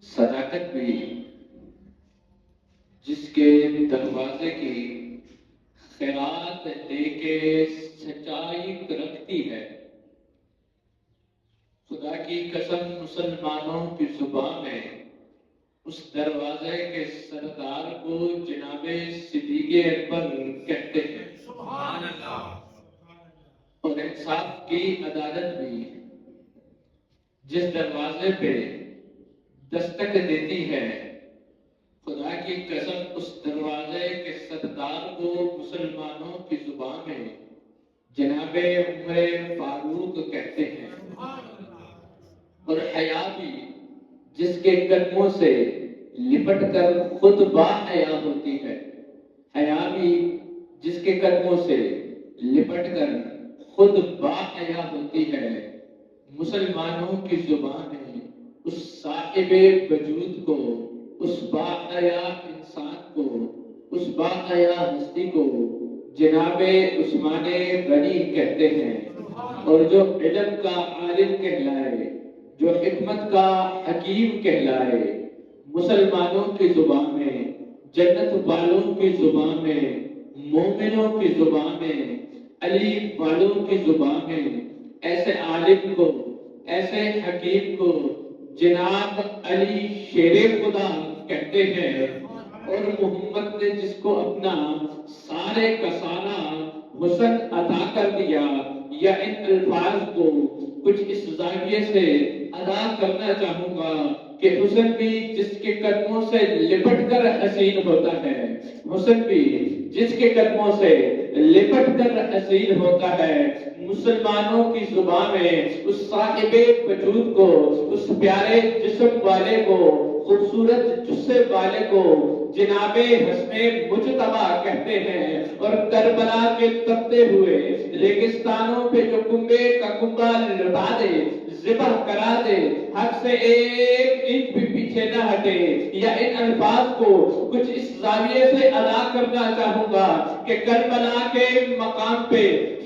صداقت بھی جس کے دروازے کی خیرات لے کے سچائی رکھتی ہے، خدا کی قسم مسلمانوں کی زبان میں اس دروازے کے سردار کو جناب صدیق اکبر کہتے ہیں۔ سبحان اللہ۔ اور انصاف کی عدالت بھی جس دروازے پہ دستک دیتی ہے، خدا کی قسم اس دروازے کے سردار کو مسلمانوں کی زبان میں جناب عمر فاروق کہتے ہیں۔ اور حیا بھی جس کے قدموں سے لپٹ کر خود با حیا ہوتی ہے، حیا بھی جس کے قدموں سے لپٹ کر خود با حیا ہوتی ہے، مسلمانوں کی زبان میں اس صاحب وجود کو، اس با حیا انسان کو، اس با حیا ہستی کو جناب عثمان غنی کہتے ہیں۔ اور جو علم کا عالم کہلائے، جو حکمت کا حکیم کہلائے، مسلمانوں کی زبان میں، جنت والوں کی زبان میں، مومنوں کی زبان میں، علی والوں کی زبان میں ایسے عالم کو، ایسے حکیم کو جناب علی شیر خدا کہتے ہیں۔ اور محمد نے جس کو اپنا سارے کا سارا حسن عطا کر دیا، یا ان الفاظ کو کچھ اس زاویے سے ادا کرنا چاہوں گا کہ حسن بھی جس کے قدموں سے لپٹ کر حسین ہوتا ہے، حسن بھی جس کے قدموں سے لپٹ کر حسین ہوتا ہے، مسلمانوں کی زبان میں اس صاحب وجود کو، اس پیارے جسم والے کو، خوبصورت جسے والے کو جناب حسن مجتبی کہتے ہیں۔ اور کربلا کے تپتے ہوئے ریگستانوں پہ جو کنبے کا کنبا لٹا دے، ذبح کرا دے، حق سے ایک انچ بھی پیچھے نہ ہٹے، یا ان الفاظ کو کچھ اس زاویے سے ادا کرنا چاہوں گا کہ کربلا کے مقام پہ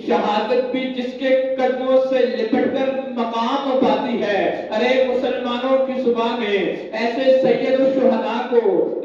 شہادت بھی جس کے قدموں سے لپٹ کر مقام پاتی ہے۔ ارے مسلمانوں کی زبان میں ایسے سید الشہداء کو،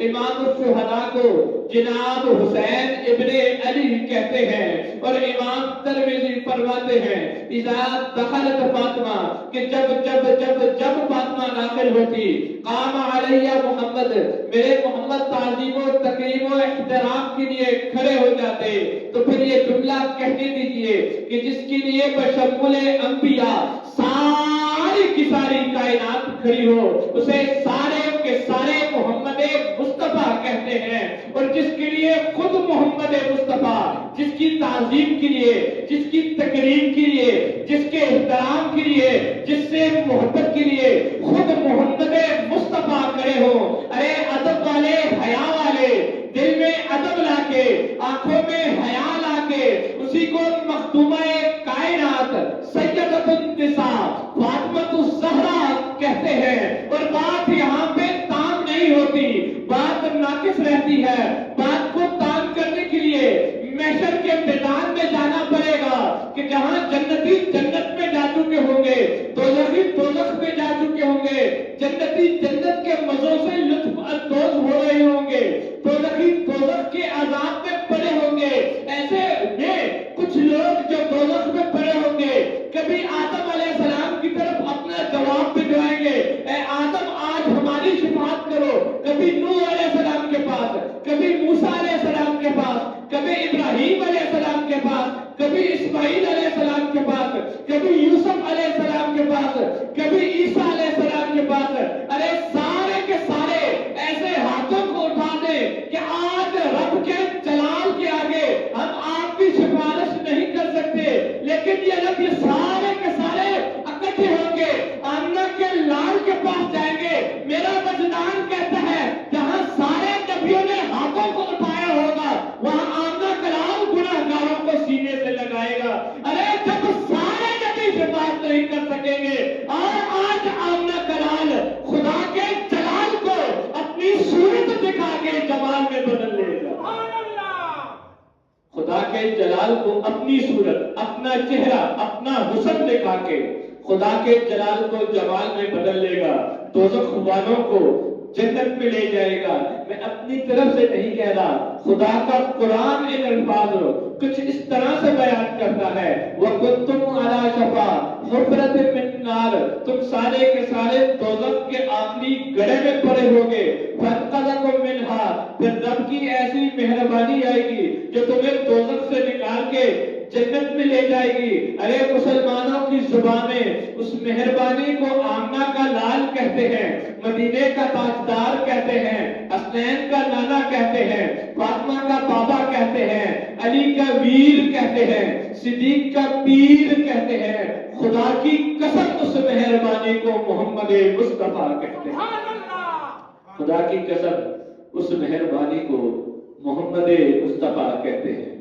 امام الشہداء کو جناب حسین ابن علی کہتے ہیں۔ اور امام ترمذی فرماتے ہیں اذا دخلت فاطمہ، کہ جب جب جب جب فاطمہ داخل ہوتی، قام علیہ محمد، میرے محمد تعظیم و تکریم و احترام کے لیے کھڑے ہو جاتے۔ تو پھر یہ جملہ کہنے دیجئے کہ جس کے لیے بشمول انبیاء ساری کی ساری کائنات کھڑی ہو، اسے سارے کے سارے محمد مصطفیٰ کہتے ہیں۔ اور جس کے لیے خود محمد مصطفیٰ، جس کی تعظیم کے لیے، جس کی تکریم کے لیے، جس کے احترام کے لیے، جس سے محبت کے لیے خود محمد مصطفیٰ کھڑے ہو، ارے ادب والے، حیا والے، دل میں ادب لا کے، آنکھوں میں حیا لا کے، اسی کو مخدومہ کائنات سیدۃ النساء فاطمۃ الزہرا کہتے ہیں۔ اور بات یہاں پہ تام نہیں ہوتی، بات ناقص رہتی ہے۔ بات کو تام کرنے کے لیے محشر کے میدان میں جانا پڑے گا کہ جہاں جنتی جنت میں جا چکے ہوں گے، دوزخی دوزخ میں جا چکے ہوں گے، جنتی جنت کے مزوں سے لطف اندوز ہو رہے ہوں گے، دوزخی دوزخ کے عذاب میں پڑے ہوں گے۔ ایسے میں کچھ لوگ جو دوزخ میں پڑے ہوں گے، کبھی آدم علیہ السلام کی طرف اپنا جواب بھجوائیں گے، اے آدم آج ہماری شفاعت کرو، کبھی نوح علیہ السلام کے پاس، کبھی موسیٰ علیہ السلام کے پاس، کبھی ابراہیم علیہ السلام کے پاس، کبھی اسماعیل علیہ السلام کے پاس، کبھی یوسف علیہ السلام کے پاس، کبھی عیسیٰ علیہ السلام کے پاس۔ ارے سارے کے سارے ایسے ہاتھوں کو اٹھا دیں کہ آج رب کے جلال کے آگے ہم آپ کی سفارش نہیں کر سکتے، لیکن یہ رب یہ سارے کے سارے اکٹھے ہوں گے، آمنہ کے لال کے پاس جائیں گے۔ میرا وجدان کہتا ہے جہاں سارے نبیوں نے ہاتھوں کو اٹھایا ہوگا، وہاں آمنہ کا لال گناہگاروں کو سینے سے لگائے گا۔ ارے جب سارے نبی سے بات نہیں کر سکیں گے، اور آج آمنہ کا لال خدا کے جلال کو اپنی صورت دکھا کے جمال میں بدل لے گا۔ خدا کے جلال کو اپنی صورت، اپنا چہرہ، اپنا حسن دکھا کے خدا کے جلال کو جمال میں بدل لے گا، دوزخ والوں کو جنت میں لے جائے گا۔ میں اپنی طرف سے نہیں کہہ رہا، خدا کا قرآن ان الفاظ کچھ اس طرح سے بیان کرتا ہے، وَكُنْتُمْ عَلَى شَفَا حُفْرَةٍ مِّن نَّارٍ، تم سارے کے سارے دوزخ کے آخری گڑھے میں پڑے ہوگے، فَانْقَذَكُم مِّنْهَا، پھر رب کی ایسی مہربانی آئے گی جو تمہیں دوزخ سے نکال کے جنت میں لے جائے گی۔ ارے مسلمانوں کی زبان میں اس مہربانی کو آمنہ کا لال کہتے ہیں، مدینے کا تاجدار کہتے ہیں، حسنین کا نانا کہتے ہیں، فاطمہ کا بابا کہتے ہیں، علی کا ویر کہتے ہیں، صدیق کا پیر کہتے ہیں۔ خدا کی قسم اس مہربانی کو محمد مصطفیٰ کہتے ہیں۔ خدا کی قسم اس مہربانی کو محمد مصطفیٰ کہتے ہیں۔